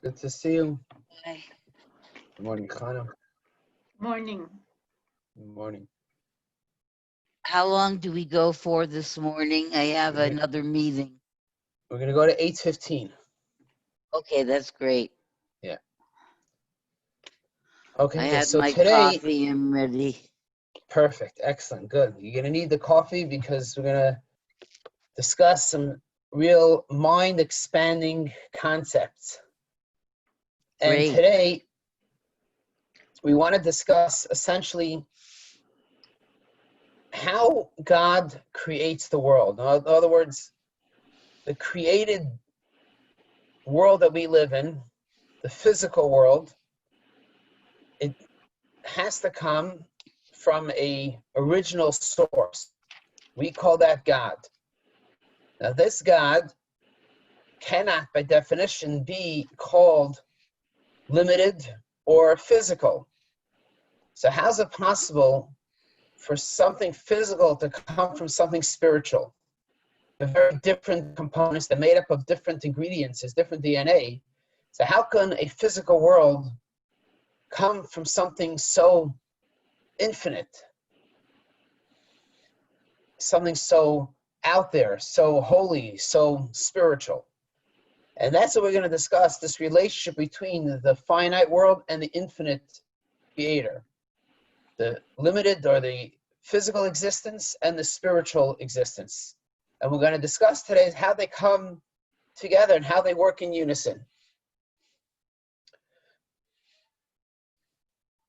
Good to see you. Hi. Good morning, Chana. Morning. Good morning. How long do we go for this morning? I have Okay. another meeting. We're going to go to 8:15. Okay, that's great. Yeah. I Okay, had so my today, coffee and ready. perfect, excellent, good. You're going to need the coffee because we're going to discuss some real mind-expanding concepts. And Great. today, we want to discuss essentially how God creates the world. In other words, the created world that we live in, the physical world, it has to come from a original source. We call that God. Now, this God cannot, by definition, be called limited or physical. So how's it possible for something physical to come from something spiritual? They're very different components. They're made up of different ingredients. There's different DNA. So how can a physical world come from something so infinite, something so out there, so holy, so spiritual? And that's what we're going to discuss, this relationship between the finite world and the infinite creator, the limited or the physical existence and the spiritual existence. And we're going to discuss today how they come together and how they work in unison.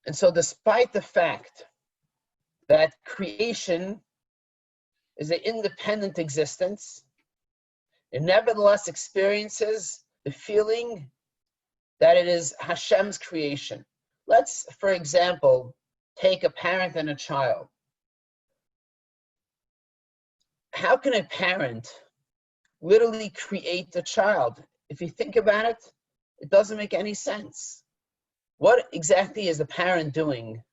And so despite the fact that creation is an independent existence, it nevertheless experiences the feeling that it is Hashem's creation. Let's, for example, take a parent and a child. How can a parent literally create a child? If you think about it, it doesn't make any sense. What exactly is the parent doing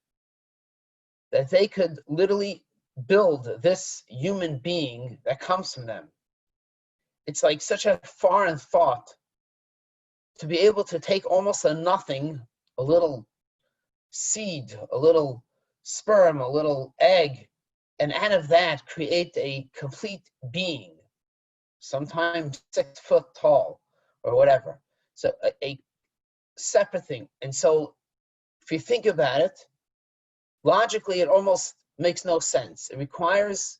that they could literally build this human being that comes from them? It's like such a foreign thought to be able to take almost a nothing, a little seed, a little sperm, a little egg, and out of that create a complete being, sometimes 6 foot tall or whatever. So a separate thing. And so if you think about it, logically it almost makes no sense. It requires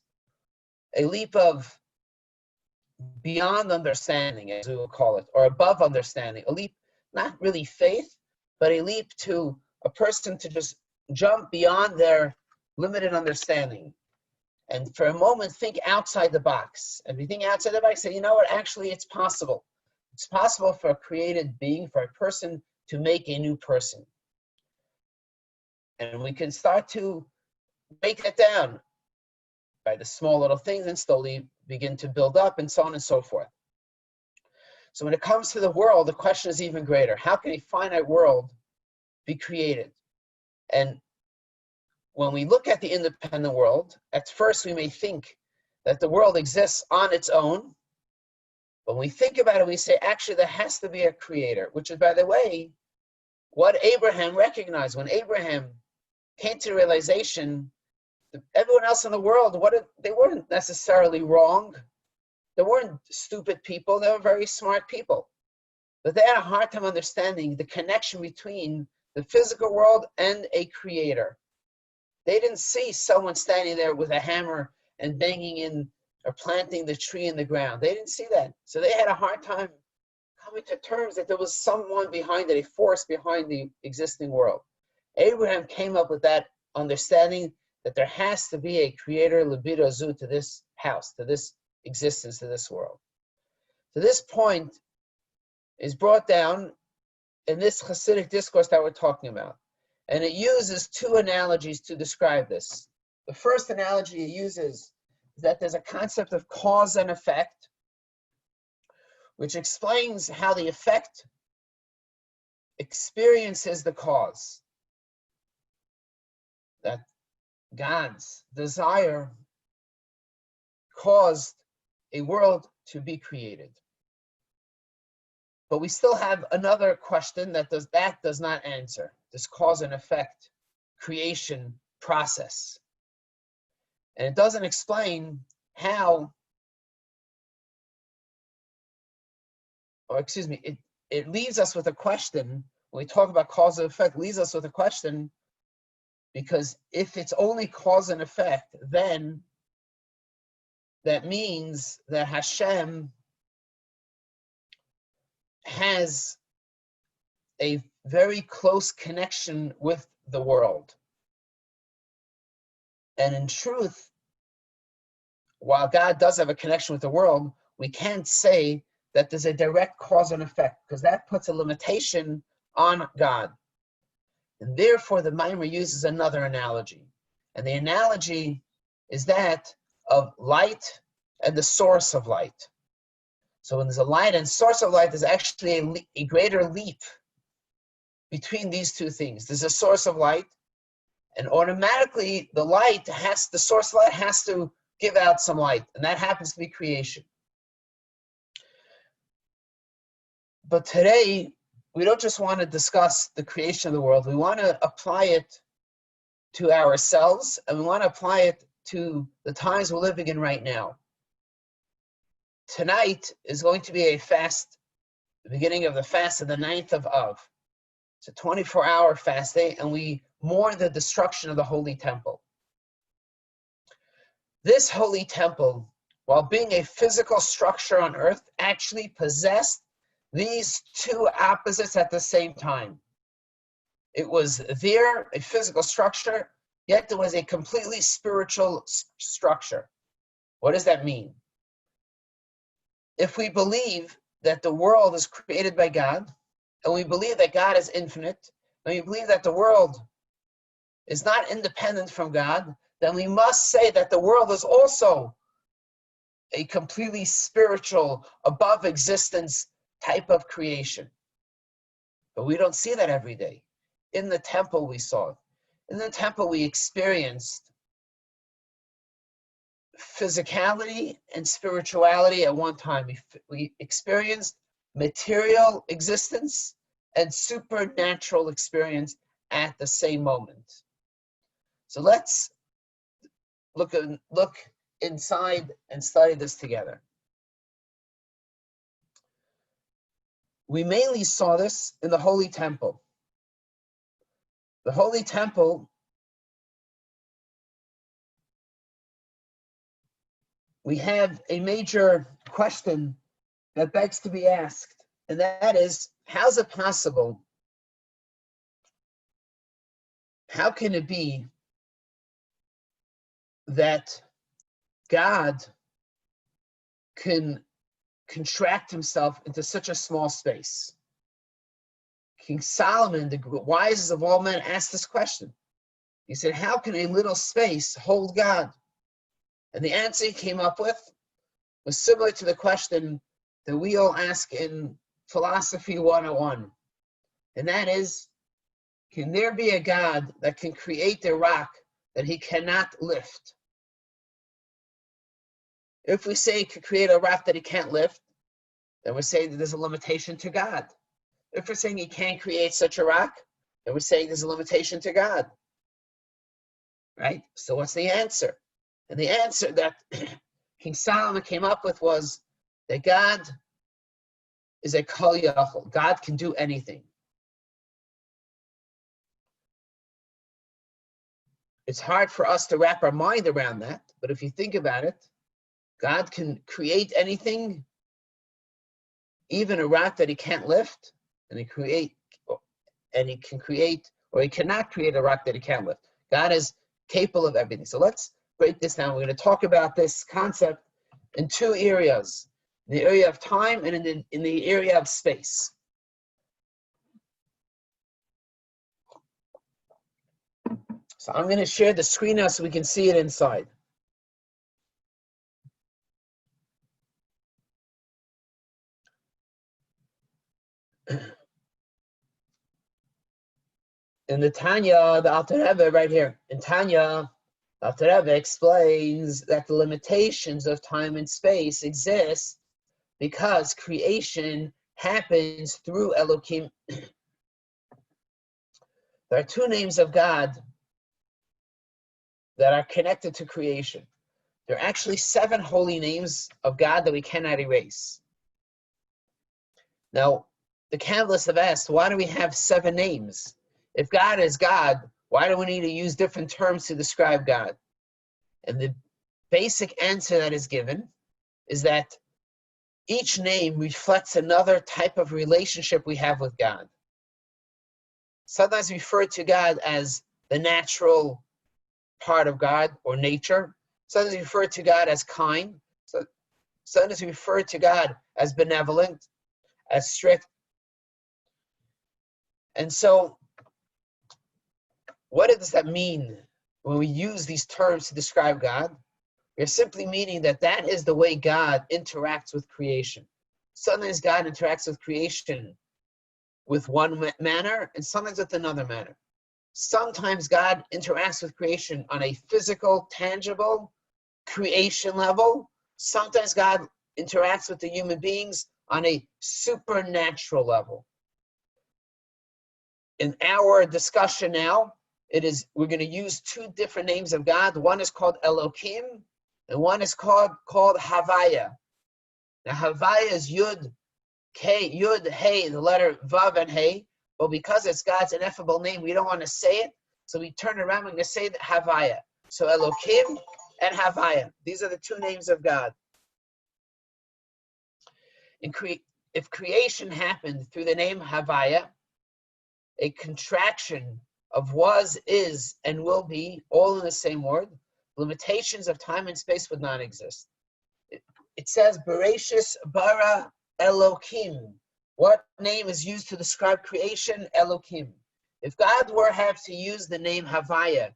a leap of beyond understanding, as we will call it, or above understanding, a leap, not really faith, but a leap to a person to just jump beyond their limited understanding. And for a moment, think outside the box. And if you think outside the box, say, you know what, actually it's possible. It's possible for a created being, for a person to make a new person. And we can start to break that down by the small little things and slowly begin to build up and so on and so forth. So when it comes to the world, the question is even greater. How can a finite world be created? And when we look at the independent world, at first we may think that the world exists on its own. When we think about it, we say, actually, there has to be a creator, which is, by the way, what Abraham recognized. When Abraham came to the realization that everyone else in the world, they weren't necessarily wrong. They weren't stupid people. They were very smart people. But they had a hard time understanding the connection between the physical world and a creator. They didn't see someone standing there with a hammer and banging in or planting the tree in the ground. They didn't see that. So they had a hard time coming to terms that there was someone behind it, a force behind the existing world. Abraham came up with that understanding that there has to be a creator, libido zu, to this house, to this existence, to this world. So this point is brought down in this Hasidic discourse that we're talking about. And it uses two analogies to describe this. The first analogy it uses is that there's a concept of cause and effect, which explains how the effect experiences the cause. That God's desire caused a world to be created. But we still have another question that does not answer this cause and effect creation process. And it doesn't explain how, or excuse me, it leaves us with a question. When we talk about cause and effect, leaves us with a question, because if it's only cause and effect, then that means that Hashem has a very close connection with the world. And in truth, while God does have a connection with the world, we can't say that there's a direct cause and effect, because that puts a limitation on God. And therefore, the Maimer uses another analogy. And the analogy is that of light and the source of light. So when there's a light and source of light, there's actually a greater leap between these two things. There's a source of light, and automatically the source of light has to give out some light, and that happens to be creation. But today, we don't just want to discuss the creation of the world. We want to apply it to ourselves, and we want to apply it to the times we're living in right now. Tonight is going to be a fast, the beginning of the fast of the 9th of Av. It's a 24-hour fast day, and we mourn the destruction of the Holy Temple. This Holy Temple, while being a physical structure on earth, actually possessed these two opposites at the same time. It was there, a physical structure, yet there was a completely spiritual structure. What does that mean? If we believe that the world is created by God, and we believe that God is infinite, and we believe that the world is not independent from God, then we must say that the world is also a completely spiritual, above existence type of creation. But we don't see that every day. In the temple we saw it. In the temple we experienced physicality and spirituality at one time. We experienced material existence and supernatural experience at the same moment. So let's look inside and study this together. We mainly saw this in the Holy Temple. The Holy Temple, we have a major question that begs to be asked, and that is, how's it possible? How can it be that God can contract himself into such a small space? King Solomon, the wisest of all men, asked this question. He said, how can a little space hold God? And the answer he came up with was similar to the question that we all ask in Philosophy 101. And that is, can there be a God that can create a rock that he cannot lift? If we say he can create a rock that he can't lift, then we're saying that there's a limitation to God. If we're saying he can't create such a rock, then we're saying there's a limitation to God. Right? So what's the answer? And the answer that King Solomon came up with was that God is a kol yachol. God can do anything. It's hard for us to wrap our mind around that, but if you think about it, God can create anything, even a rock that he can't lift, and he can create, or he cannot create a rock that he can't lift. God is capable of everything. So let's break this down. We're going to talk about this concept in two areas, in the area of time and in the area of space. So I'm going to share the screen now so we can see it inside. In the Tanya, the Alter Rebbe right here, in Tanya, the Alter Rebbe explains that the limitations of time and space exist because creation happens through Elohim. There are two names of God that are connected to creation. There are actually 7 holy names of God that we cannot erase. Now, the Kabbalists have asked, why do we have 7 names? If God is God, why do we need to use different terms to describe God? And the basic answer that is given is that each name reflects another type of relationship we have with God. Sometimes we refer to God as the natural part of God or nature. Sometimes we refer to God as kind. Sometimes we refer to God as benevolent, as strict. And so, what does that mean when we use these terms to describe God? We're simply meaning that that is the way God interacts with creation. Sometimes God interacts with creation with one manner, and sometimes with another manner. Sometimes God interacts with creation on a physical, tangible creation level. Sometimes God interacts with the human beings on a supernatural level. In our discussion now, we're going to use 2 different names of God. One is called Elohim, and one is called Havaya. Now, Havaya is Yud, Hey, the letter Vav and Hey, but because it's God's ineffable name, we don't want to say it, so we turn around, we're going to say Havaya. So Elohim and Havaya. These are the 2 names of God. If creation happened through the name Havaya, a contraction of was, is, and will be, all in the same word, limitations of time and space would not exist. It says, Bereshis bara Elohim. What name is used to describe creation? Elohim. If God were to have to use the name Havaya,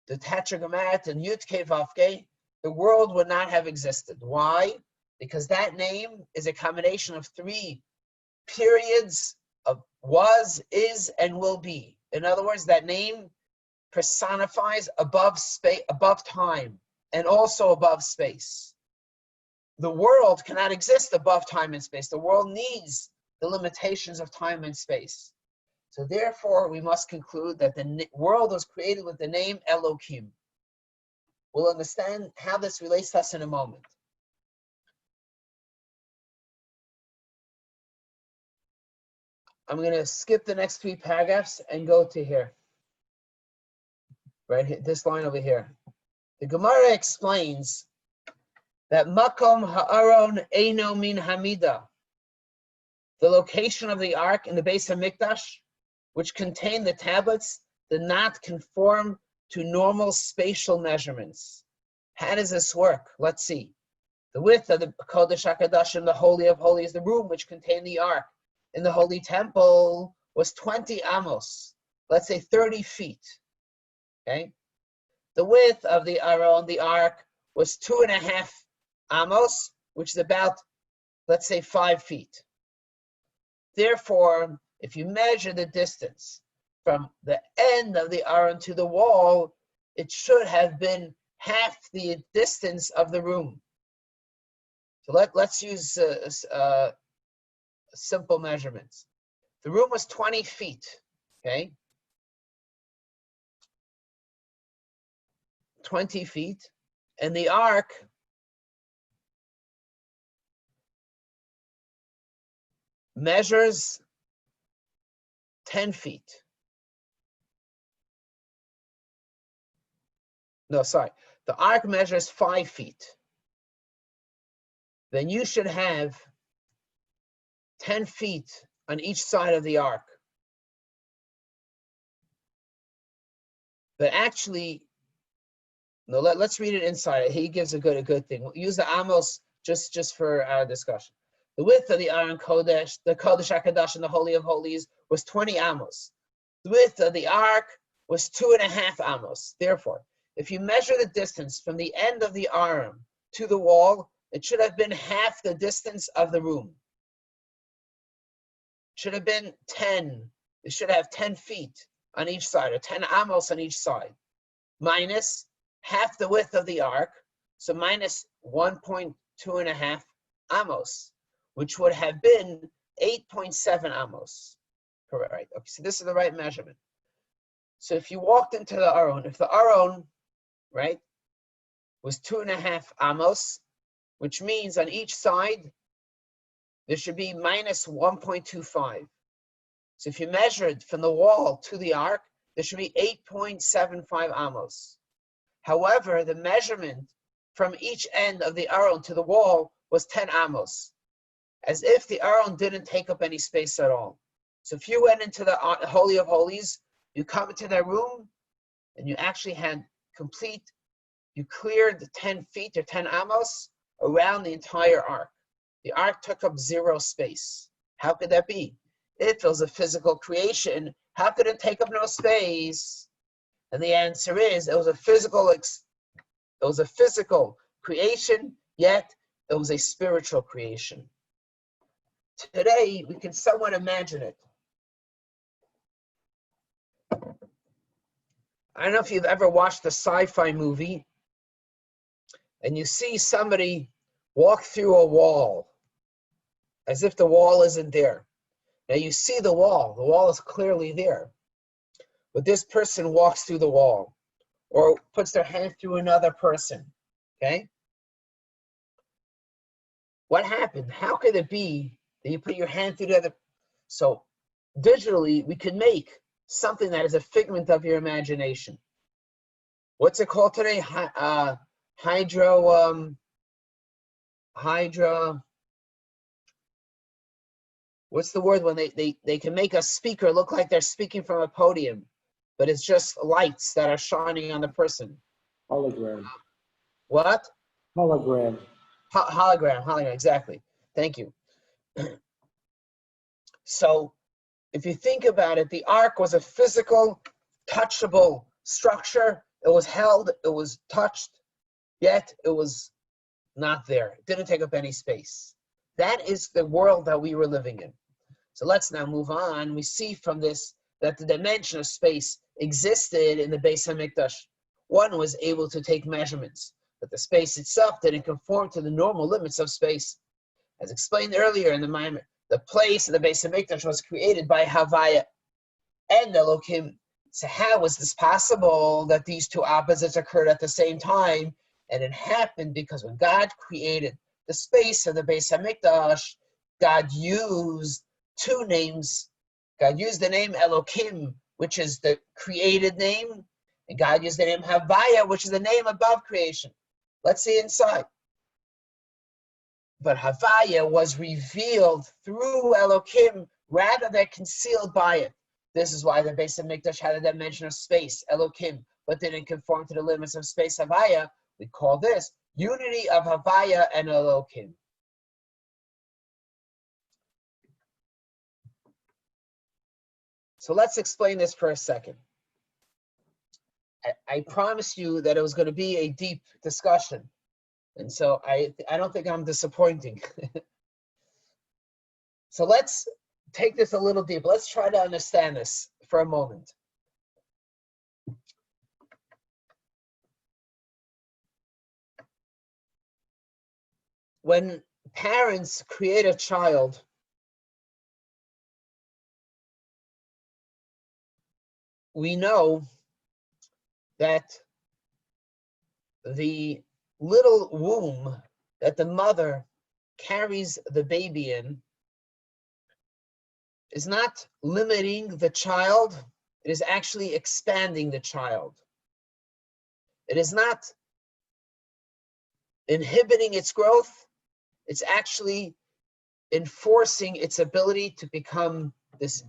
the Tetragrammaton and Yud Kei Vav Kei, the world would not have existed. Why? Because that name is a combination of 3 periods of was, is, and will be. In other words, that name personifies above space, above time, and also above space. The world cannot exist above time and space. The world needs the limitations of time and space. So therefore, we must conclude that the world was created with the name Elohim. We'll understand how this relates to us in a moment. I'm going to skip the next 3 paragraphs and go to here. Right here, this line over here. The Gemara explains that Makom Ha'aron Eino Min Hamida, the location of the ark in the base of Mikdash, which contained the tablets, did not conform to normal spatial measurements. How does this work? Let's see. The width of the Kodesh HaKadosh in the Holy of Holies, the room which contained the ark in the Holy Temple, was 20 amos, let's say 30 feet. Okay? The width of the Aron, the ark, was 2.5 amos, which is about, let's say, 5 feet. Therefore, if you measure the distance from the end of the Aron to the wall, it should have been half the distance of the room. So let's use simple measurements. The room was 20 feet, okay? 20 feet, and the ark measures 10 feet. No, sorry. The ark measures 5 feet. Then you should have 10 feet on each side of the ark. But actually, no, let's read it inside. He gives a good thing. We'll use the amos just for our discussion. The width of the Aron Kodesh, the Kodesh HaKadosh and the Holy of Holies, was 20 amos. The width of the ark was 2.5 amos. Therefore, if you measure the distance from the end of the Aron to the wall, it should have been half the distance of the room. It should have been 10. It should have 10 feet on each side, or 10 amos on each side, minus half the width of the ark, so minus 1.25 amos, which would have been 8.7 amos. Correct, right? Okay, so this is the right measurement. So if you walked into the Aron, if the Aron, right, was 2.5 amos, which means on each side, there should be minus 1.25. So if you measure it from the wall to the ark, there should be 8.75 amos. However, the measurement from each end of the Aron to the wall was 10 amos, as if the Aron didn't take up any space at all. So if you went into the Holy of Holies, you come into that room, and you actually had you cleared the 10 feet or 10 amos around the entire ark. The ark took up 0 space. How could that be? If it was a physical creation, how could it take up no space? And the answer is, it was a physical creation, yet it was a spiritual creation. Today, we can somewhat imagine it. I don't know if you've ever watched a sci-fi movie and you see somebody walk through a wall as if the wall isn't there. Now you see the wall is clearly there. But this person walks through the wall or puts their hand through another person, okay? What happened? How could it be that you put your hand through the other? So digitally, we can make something that is a figment of your imagination. What's it called today? What's the word when they can make a speaker look like they're speaking from a podium, but it's just lights that are shining on the person? Hologram. What? Hologram. Hologram, exactly. Thank you. So if you think about it, the ark was a physical, touchable structure. It was held, it was touched, yet it was not there. It didn't take up any space. That is the world that we were living in. So let's now move on. We see from this that the dimension of space existed in the Beis HaMikdash. One was able to take measurements, but the space itself didn't conform to the normal limits of space. As explained earlier in the Maimer, the place of the Beis HaMikdash was created by Havaya and Elohim. So how was this possible that these two opposites occurred at the same time? And it happened because when God created the space of the Beis HaMikdash, God used 2 names. God used the name Elohim, which is the created name, and God used the name Havaya, which is the name above creation. Let's see inside. But Havaya was revealed through Elohim rather than concealed by it. This is why the Beis HaMikdash had a dimension of space, Elohim, but didn't conform to the limits of space, Havaya. We call this unity of Havaya and Elohim. So let's explain this for a second. I promised you that it was going to be a deep discussion. And so I don't think I'm disappointing. So let's take this a little deeper. Let's try to understand this for a moment. When parents create a child, we know that the little womb that the mother carries the baby in is not limiting the child, it is actually expanding the child. It is not inhibiting its growth, it's actually enforcing its ability to become this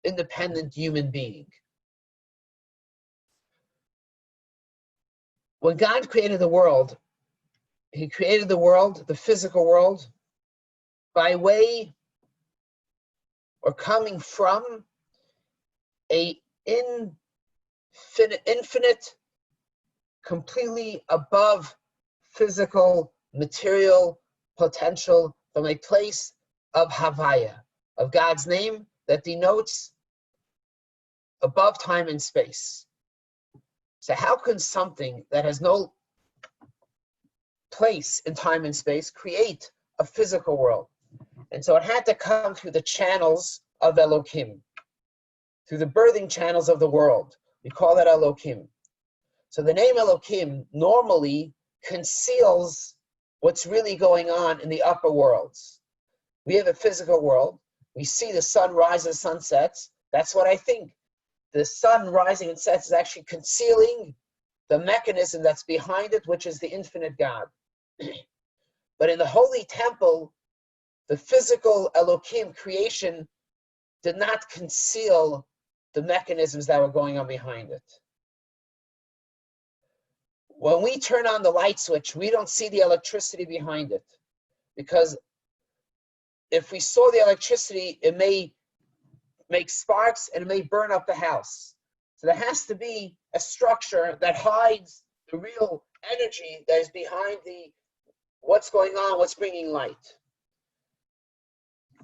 independent human being. When God created the world, he created the world, the physical world, by way or coming from a infinite, completely above physical, material potential, from a place of Havaya, of God's name that denotes above time and space. So how can something that has no place in time and space create a physical world? And so it had to come through the channels of Elohim, through the birthing channels of the world. We call that Elohim. So the name Elohim normally conceals what's really going on in the upper worlds. We have a physical world. We see the sun rises, sun sets. That's what I think. The sun rising and sets is actually concealing the mechanism that's behind it, which is the infinite God. But in the holy temple, the physical Elohim creation did not conceal the mechanisms that were going on behind it. When we turn on the light switch, we don't see the electricity behind it, because if we saw the electricity, it may make sparks and it may burn up the house. So there has to be a structure that hides the real energy that is behind what's going on, what's bringing light.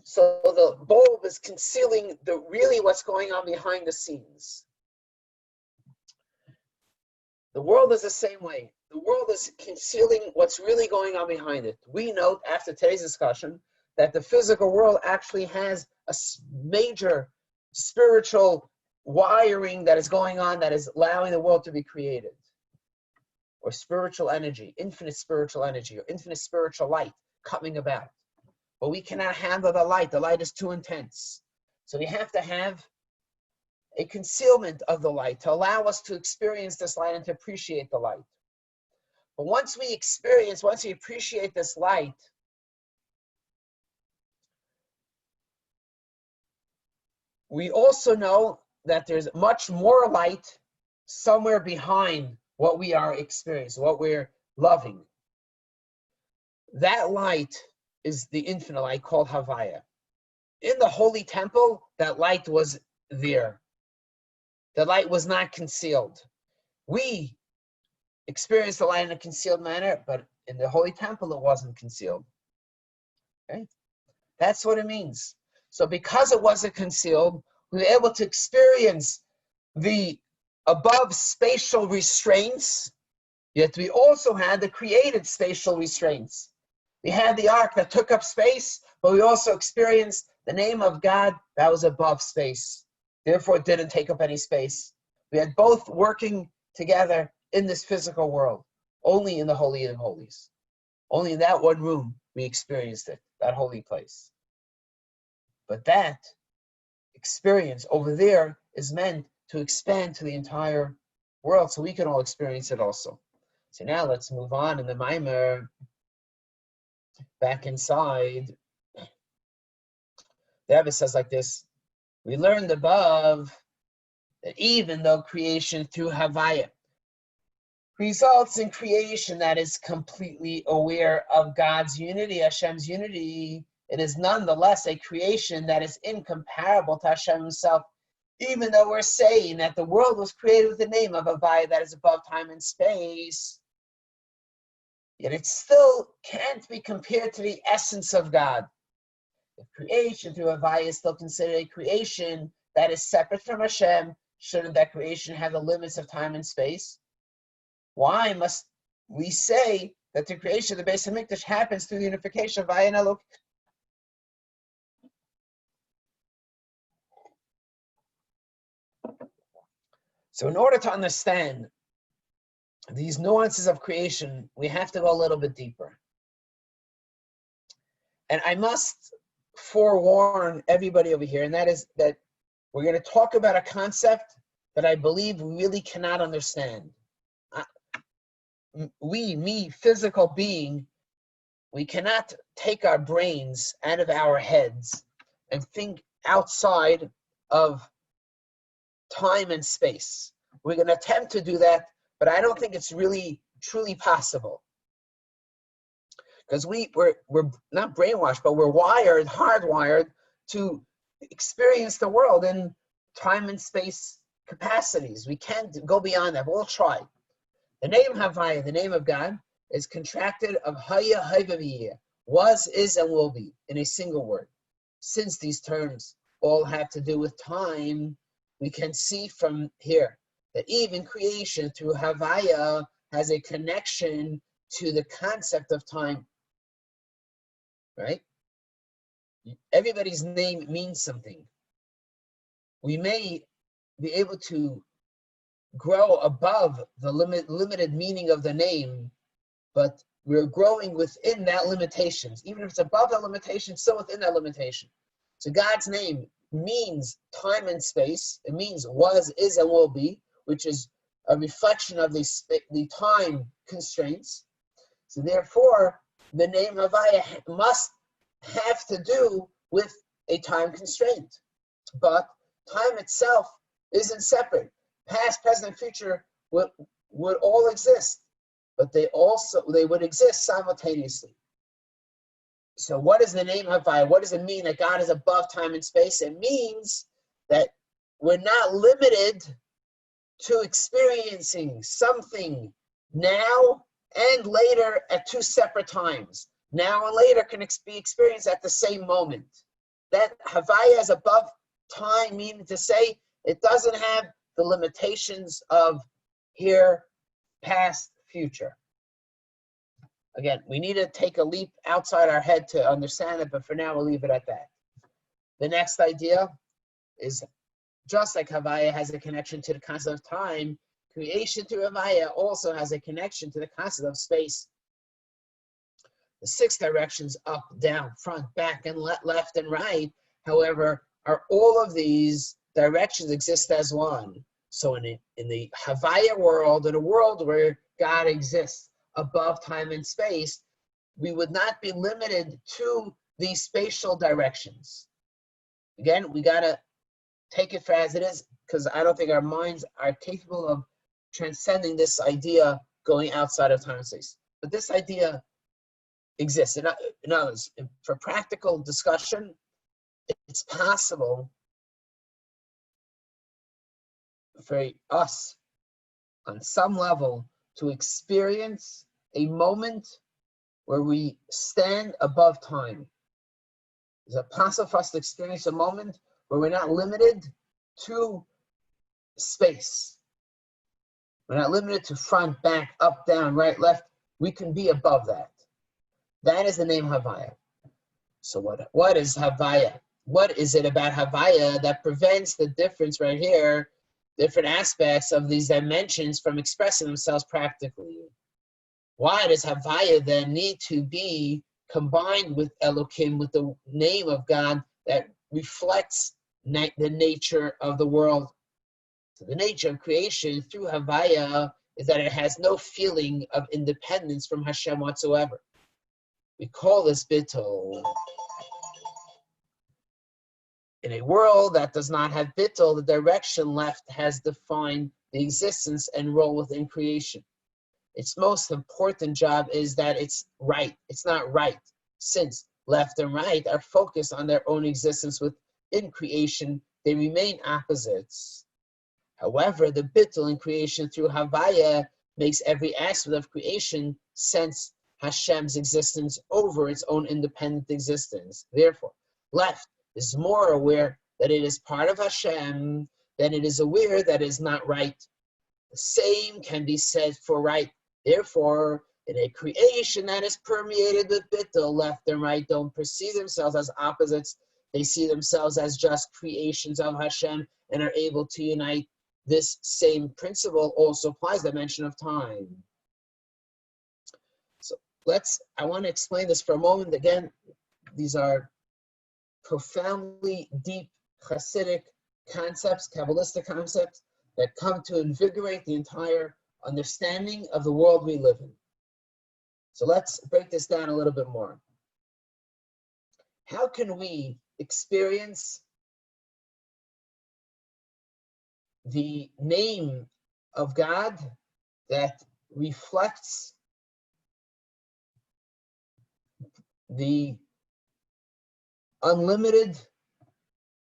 So the bulb is concealing really what's going on behind the scenes. The world is the same way. The world is concealing what's really going on behind it. We note after today's discussion that the physical world actually has a major spiritual wiring that is going on that is allowing the world to be created. Or spiritual energy, infinite spiritual energy, or infinite spiritual light coming about. But we cannot handle the light. The light is too intense. So we have to have a concealment of the light to allow us to experience this light and to appreciate the light. But once we appreciate this light, we also know that there's much more light somewhere behind what we are experiencing, what we're loving. That light is the infinite light called Havaya. In the holy temple, that light was there. The light was not concealed. We experienced the light in a concealed manner, but in the holy temple, it wasn't concealed. Okay? That's what it means. So because it wasn't concealed, we were able to experience the above spatial restraints, yet we also had the created spatial restraints. We had the ark that took up space, but we also experienced the name of God that was above space. Therefore, it didn't take up any space. We had both working together in this physical world, only in the Holy of Holies. Only in that one room we experienced it, that holy place. But that experience over there is meant to expand to the entire world so we can all experience it also. So now let's move on in the Maimer, back inside. The Rebbe says like this: we learned above that even though creation through Havaya results in creation that is completely aware of God's unity, Hashem's unity, it is nonetheless a creation that is incomparable to Hashem himself, even though we're saying that the world was created with the name of Havaya that is above time and space. Yet it still can't be compared to the essence of God. If creation through Havaya is still considered a creation that is separate from Hashem, shouldn't that creation have the limits of time and space? Why must we say that the creation of the Beis HaMikdash happens through the unification of Havaya and Elohim? So in order to understand these nuances of creation, we have to go a little bit deeper. And I must forewarn everybody over here, and that is that we're going to talk about a concept that I believe we really cannot understand. Me, physical being, we cannot take our brains out of our heads and think outside of time and space. We're going to attempt to do that, but I don't think it's really truly possible. Because we're not brainwashed, but we're hardwired to experience the world in time and space capacities. We can't go beyond that, but we'll try. The name Havaya, the name of God, is contracted of Haya, Hayvaviyah, was, is, and will be, in a single word. Since these terms all have to do with time, we can see from here that even creation through Havaya has a connection to the concept of time. Right? everybody's name means something. We may be able to grow above the limited meaning of the name, but we're growing within that limitations. Even if it's above that limitation, still within that limitation. So God's name means time and space. It means was, is, and will be, which is a reflection of the time constraints. So therefore, the name Havaya must have to do with a time constraint. But time itself isn't separate. Past, present, and future would all exist, but they would exist simultaneously. So what is the name Havaya? What does it mean that God is above time and space? It means that we're not limited to experiencing something now and later at two separate times. Now and later can be experienced at the same moment. That Havaya is above time, meaning to say it doesn't have the limitations of here, past, future. Again, we need to take a leap outside our head to understand it, but for now we'll leave it at that. The next idea is, just like Havaya has a connection to the concept of time, creation through Havaya also has a connection to the concept of space. The 6 directions, up, down, front, back, and left and right, however, are all of these directions exist as one. So in the Havaya world, in a world where God exists above time and space, we would not be limited to these spatial directions. Again, we got to take it for as it is, because I don't think our minds are capable of transcending this idea going outside of time and space. But this idea exists. In other words, for practical discussion, it's possible for us, on some level, to experience a moment where we stand above time. Is it possible for us to experience a moment where we're not limited to space? We're not limited to front, back, up, down, right, left. We can be above that. That is the name Havaya. So what is Havaya? What is it about Havaya that prevents the difference right here, different aspects of these dimensions from expressing themselves practically? Why does Havaya then need to be combined with Elohim, with the name of God that reflects the nature of the world? So the nature of creation through Havaya is that it has no feeling of independence from Hashem whatsoever. We call this bittul. In a world that does not have bittul, the direction left has defined the existence and role within creation. Its most important job is that it's right. It's not right, since left and right are focused on their own existence within creation. They remain opposites. However, the bittul in creation through Havaya makes every aspect of creation sense Hashem's existence over its own independent existence. Therefore, left is more aware that it is part of Hashem than it is aware that it is not right. The same can be said for right. Therefore, in a creation that is permeated with bittul, left and right don't perceive themselves as opposites. They see themselves as just creations of Hashem and are able to unite. This same principle also applies to the dimension of time. So I want to explain this for a moment. Again, these are profoundly deep Hasidic concepts, Kabbalistic concepts that come to invigorate the entire understanding of the world we live in. So let's break this down a little bit more. How can we experience the name of God that reflects the unlimited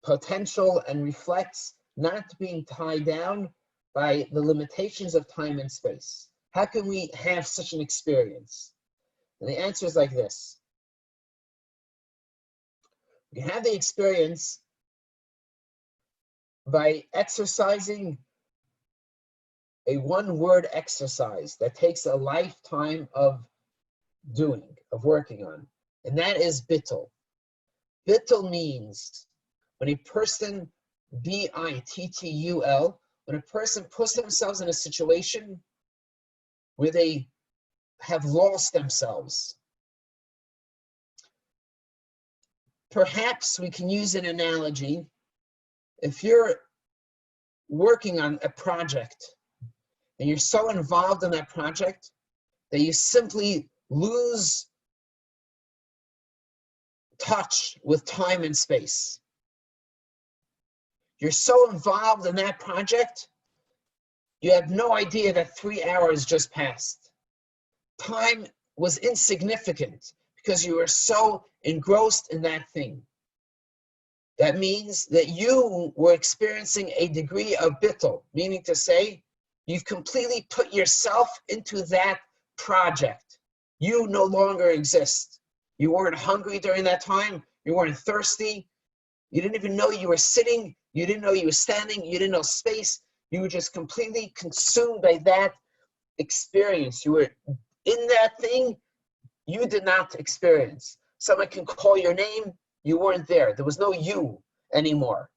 potential and reflects not being tied down by the limitations of time and space? How can we have such an experience? And the answer is like this. We can have the experience by exercising a one-word exercise that takes a lifetime of doing, of working on, and that is bittul. Bittul means when a person, B-I-T-T-U-L, when a person puts themselves in a situation where they have lost themselves. Perhaps we can use an analogy. If you're working on a project and you're so involved in that project that you simply lose touch with time and space. You're so involved in that project, you have no idea that 3 hours just passed. Time was insignificant because you were so engrossed in that thing. That means that you were experiencing a degree of bittul, meaning to say, you've completely put yourself into that project. You no longer exist. You weren't hungry during that time. You weren't thirsty. You didn't even know you were sitting. You didn't know you were standing. You didn't know space. You were just completely consumed by that experience. You were in that thing you did not experience. Someone can call your name. You weren't there. There was no you anymore.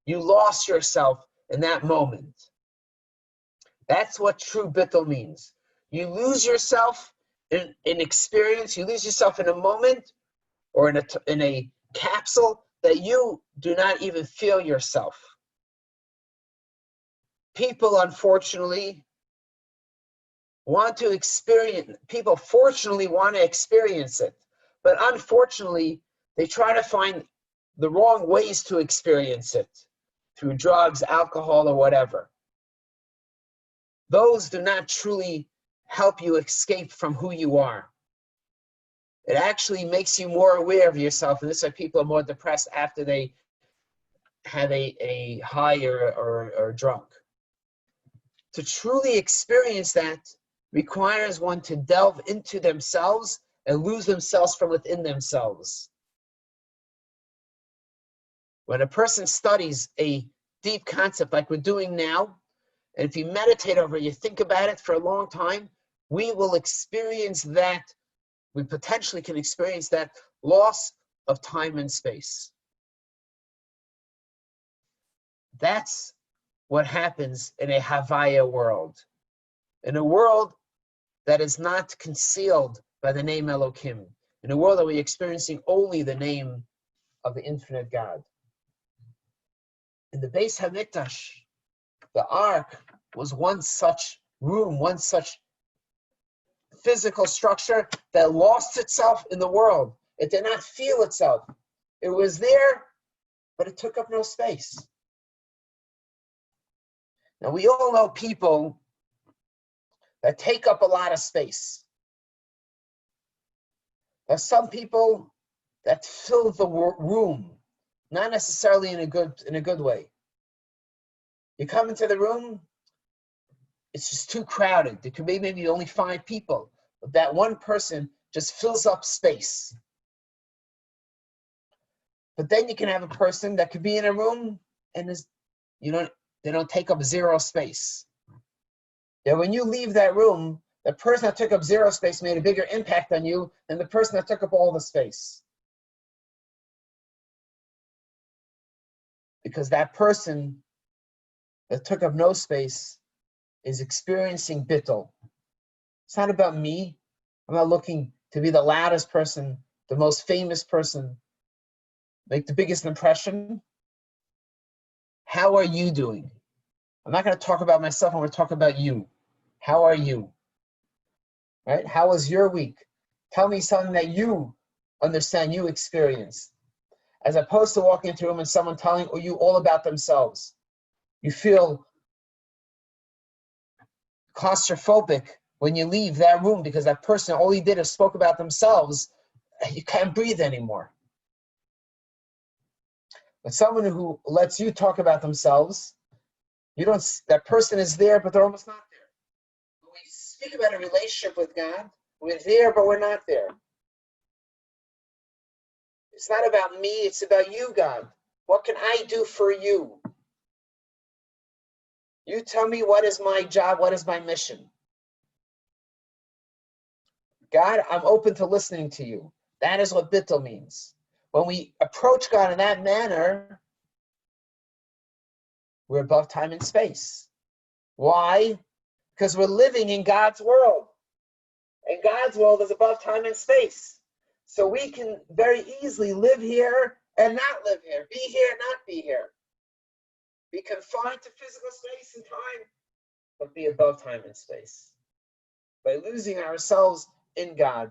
You lost yourself in that moment. That's what true bittul means. You lose yourself in experience. You lose yourself in a moment or in a capsule that you do not even feel yourself. People, unfortunately, fortunately want to experience it. But unfortunately, they try to find the wrong ways to experience it, through drugs, alcohol, or whatever. Those do not truly help you escape from who you are. It actually makes you more aware of yourself, and this is why people are more depressed after they have a high or drunk. To truly experience that requires one to delve into themselves and lose themselves from within themselves. When a person studies a deep concept like we're doing now, and if you meditate over it, you think about it for a long time, we will experience that, we potentially can experience that loss of time and space. That's what happens in a Havaya world. In a world that is not concealed by the name Elohim. In a world that we're experiencing only the name of the infinite God. In the Beis HaMikdash, the Ark was one such room, one such physical structure that lost itself in the world. It did not feel itself. It was there, but it took up no space. Now, we all know people that take up a lot of space. There's some people that fill the room, not necessarily in a good way. You come into the room, it's just too crowded. There could be maybe only 5 people, but that one person just fills up space. But then you can have a person that could be in a room and they don't take up 0 space. Yeah, when you leave that room, the person that took up 0 space made a bigger impact on you than the person that took up all the space. Because that person that took up no space is experiencing bittul. It's not about me. I'm not looking to be the loudest person, the most famous person, make the biggest impression. How are you doing? I'm not going to talk about myself. I'm going to talk about you. How are you? Right? How was your week? Tell me something that you understand, you experienced. As opposed to walking into a room and someone telling you all about themselves. You feel claustrophobic when you leave that room because that person, all he did is spoke about themselves. You can't breathe anymore. But someone who lets you talk about themselves, that person is there, but they're almost not there. When we speak about a relationship with God, we're there, but we're not there. It's not about me, it's about you, God. What can I do for you? You tell me what is my job, what is my mission. God, I'm open to listening to you. That is what bittul means. when we approach God in that manner, we're above time and space. Why? Because we're living in God's world. And God's world is above time and space. So we can very easily live here and not live here, be here and not be here. Be confined to physical space and time, but be above time and space. By losing ourselves in God.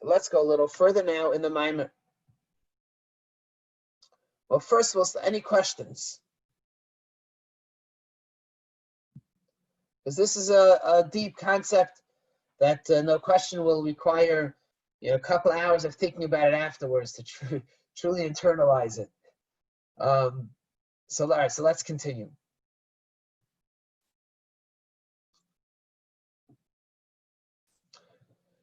So let's go a little further now in the Maimer. Well, first of all, any questions? Because this is a deep concept that no question will require a couple hours of thinking about it afterwards to truly internalize it. So all right, so let's continue.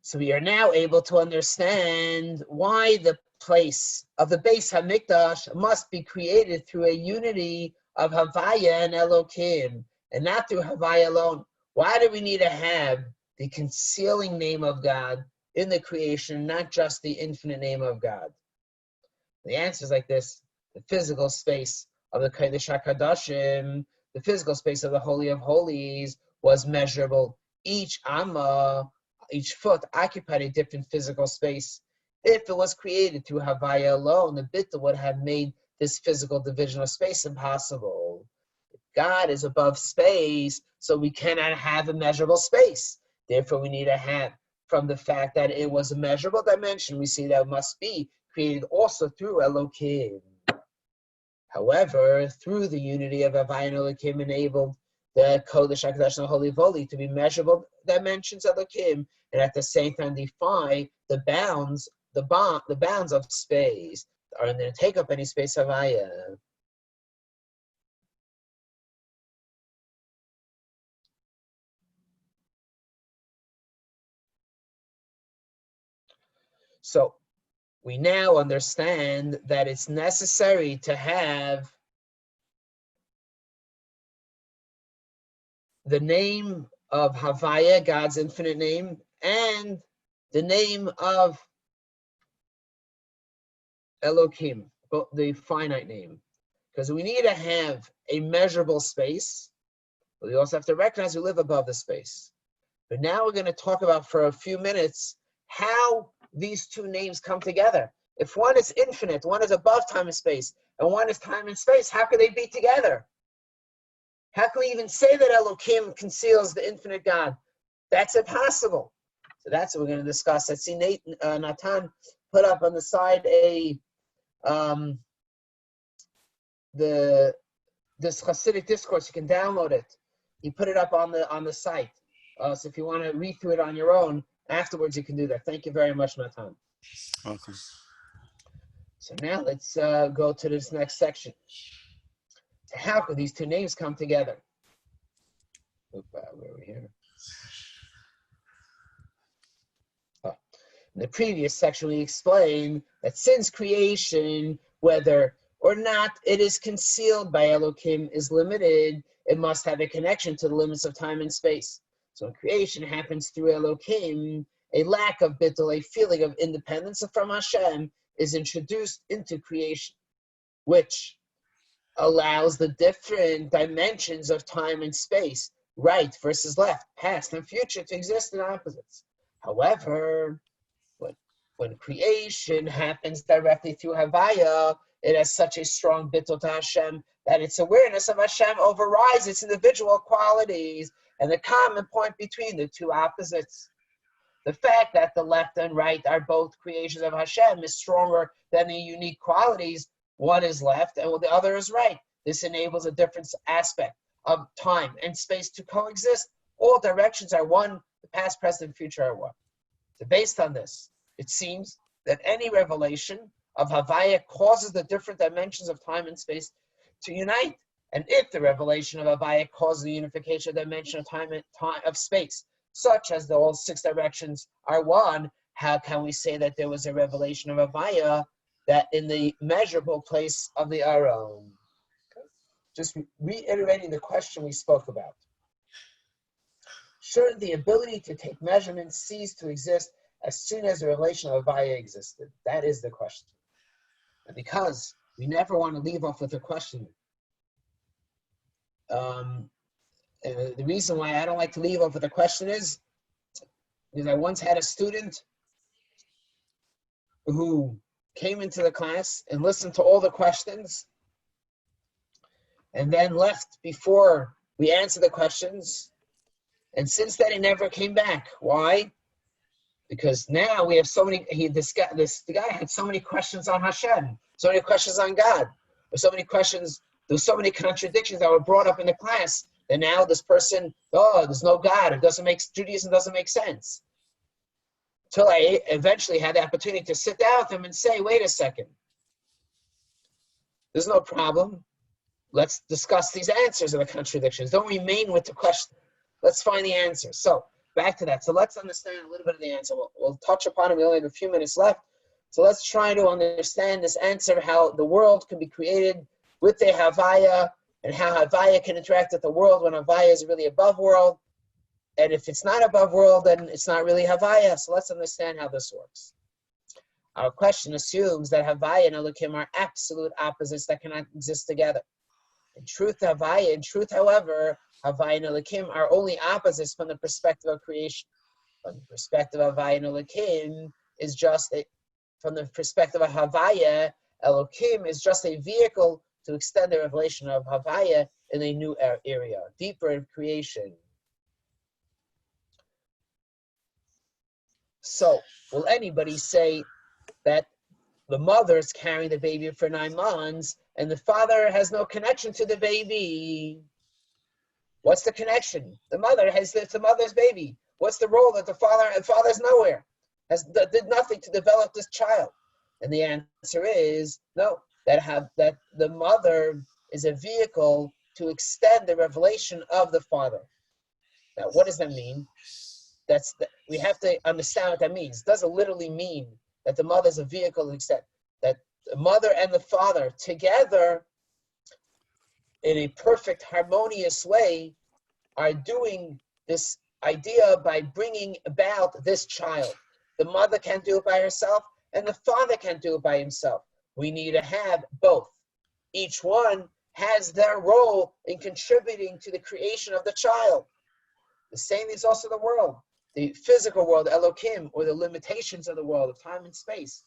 So we are now able to understand why the place of the Beis Hamikdash must be created through a unity of Havaya and Elokim, and not through Havaya alone. Why do we need to have the concealing name of God in the creation, not just the infinite name of God? The answer is like this: the physical space of the Kodesh HaKadoshim, the physical space of the Holy of Holies, was measurable. Each Amma, each foot occupied a different physical space. If it was created through Havaya alone, the Bitta would have made this physical division of space impossible. God is above space, so we cannot have a measurable space. Therefore, we need to have, from the fact that it was a measurable dimension, we see that it must be created also through Elokim. However, through the unity of Havaya and Elokim enabled the Kodesh HaKadosh and the Holy of Holies to be measurable dimensions of Elokim, and at the same time defy the bounds, the bounds of space, or then take up any space Havaya. So we now understand that it's necessary to have the name of Havaya, God's infinite name, and the name of Elokim, the finite name. Because we need to have a measurable space, but we also have to recognize we live above the space. But now we're going to talk about for a few minutes how these two names come together. If one is infinite, one is above time and space, and one is time and space, how could they be together? How can we even say that Elokim conceals the infinite God? That's impossible. So that's what we're going to discuss. I see Natan put up on the side this Hasidic discourse. You can download it. He put it up on the site. So if you want to read through it on your own, afterwards you can do that. Thank you very much, Natan. Welcome. So now let's go to this next section. So how could these two names come together? Where are we here? In the previous section, we explained that since creation, whether or not it is concealed by Elokim, is limited, it must have a connection to the limits of time and space. So when creation happens through Elokim, a lack of bittul, a feeling of independence from Hashem, is introduced into creation, which allows the different dimensions of time and space, right versus left, past and future, to exist in opposites. However, when creation happens directly through Havaya, it has such a strong bittul to Hashem that its awareness of Hashem overrides its individual qualities and the common point between the two opposites. The fact that the left and right are both creations of Hashem is stronger than the unique qualities. One is left and the other is right. This enables a different aspect of time and space to coexist. All directions are one, the past, present, and future are one. So based on this, it seems that any revelation of Havaya causes the different dimensions of time and space to unite. And if the revelation of Havaya causes the unification of dimension of time and of space, such as the all six directions are one, how can we say that there was a revelation of Havaya that in the measurable place of the Aron? Just reiterating the question we spoke about. Should the ability to take measurements cease to exist as soon as the relation of Havaya existed? That is the question. And because we never want to leave off with a question, the reason why I don't like to leave off with a question is because I once had a student who came into the class and listened to all the questions and then left before we answered the questions. And since then, he never came back. Why? Because now we have so many, the guy had so many questions on Hashem, so many questions on God. There's so many questions, there's so many contradictions that were brought up in the class that now this person, oh, there's no God, Judaism doesn't make sense. Until I eventually had the opportunity to sit down with him and say, wait a second, there's no problem. Let's discuss these answers of the contradictions. Don't remain with the question. Let's find the answer. So back to that. So let's understand a little bit of the answer. We'll touch upon it. We only have a few minutes left. So let's try to understand this answer, how the world can be created with the Havaya, and how Havaya can interact with the world when Havaya is really above world. And if it's not above world, then it's not really Havaya. So let's understand how this works. Our question assumes that Havaya and Elokim are absolute opposites that cannot exist together. In truth, however, Havaya and Elokim are only opposites from the perspective of creation. From the perspective of Havaya and Elokim from the perspective of Havaya, Elokim is just a vehicle to extend the revelation of Havaya in a new area, deeper in creation. So, will anybody say that the mother is carrying the baby for 9 months and the father has no connection to the baby? What's the connection? It's the mother's baby. What's the role that the father's nowhere? Did nothing to develop this child. And the answer is no, that the mother is a vehicle to extend the revelation of the father. Now, what does that mean? We have to understand what that means. It doesn't literally mean that the mother is a vehicle to extend, that the mother and the father together in a perfect harmonious way are doing this idea by bringing about this child. The mother can't do it by herself and the father can't do it by himself. We need to have both. Each one has their role in contributing to the creation of the child. The same is also the world. The physical world, Elokim, or the limitations of the world of time and space,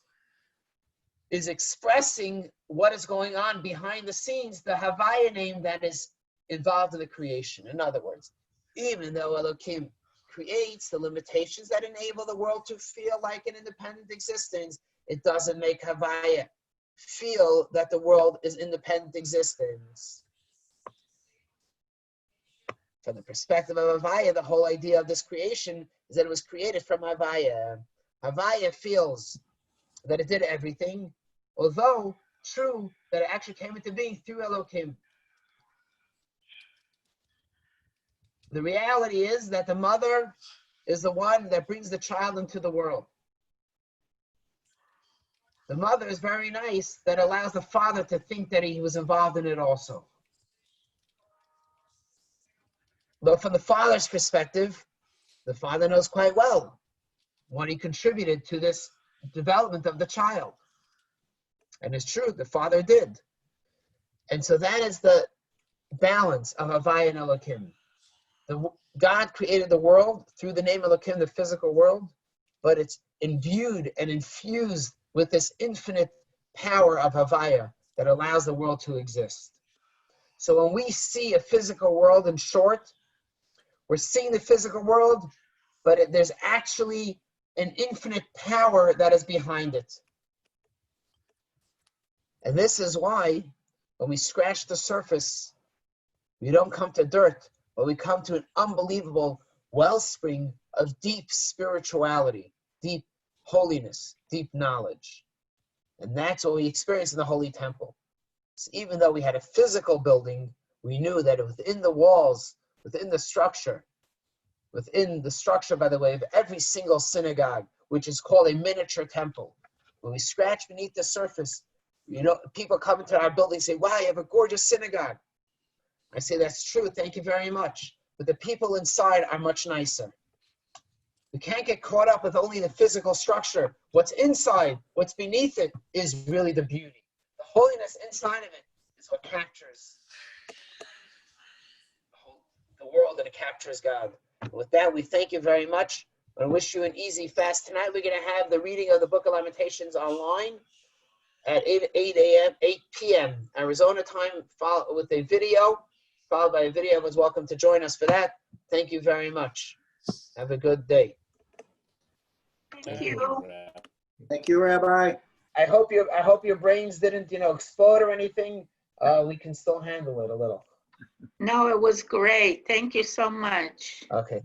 is expressing what is going on behind the scenes, the Havaya name that is involved in the creation. In other words, even though Elokim creates the limitations that enable the world to feel like an independent existence, it doesn't make Havaya feel that the world is independent existence. From the perspective of Havaya, the whole idea of this creation is that it was created from Havaya. Havaya feels that it did everything, although true that it actually came into being through Elokim. The reality is that the mother is the one that brings the child into the world. The mother is very nice that allows the father to think that he was involved in it also. But from the father's perspective, the father knows quite well what he contributed to this development of the child. And it's true, the father did. And so that is the balance of Havaya and Elokim. God created the world through the name Elokim, the physical world, but it's imbued and infused with this infinite power of Havaya that allows the world to exist. So when we see a physical world, in short, we're seeing the physical world, but there's actually an infinite power that is behind it. And this is why when we scratch the surface, we don't come to dirt, but we come to an unbelievable wellspring of deep spirituality, deep holiness, deep knowledge. And that's what we experience in the Holy Temple. So even though we had a physical building, we knew that within the walls, within the structure, by the way, of every single synagogue, which is called a miniature temple, when we scratch beneath the surface, people come into our building and say, wow, you have a gorgeous synagogue. I say, that's true, thank you very much. But the people inside are much nicer. We can't get caught up with only the physical structure. What's inside, what's beneath it is really the beauty. The holiness inside of it is what captures the world, and it captures God. With that, we thank you very much. I wish you an easy fast. Tonight we're going to have the reading of the Book of Lamentations online at 8 p.m. Arizona time, with a video, followed by a video. Everyone's welcome to join us for that. Thank you very much. Have a good day. Thank you. Thank you, Rabbi. I hope your brains didn't, explode or anything. We can still handle it a little. No, it was great. Thank you so much. Okay.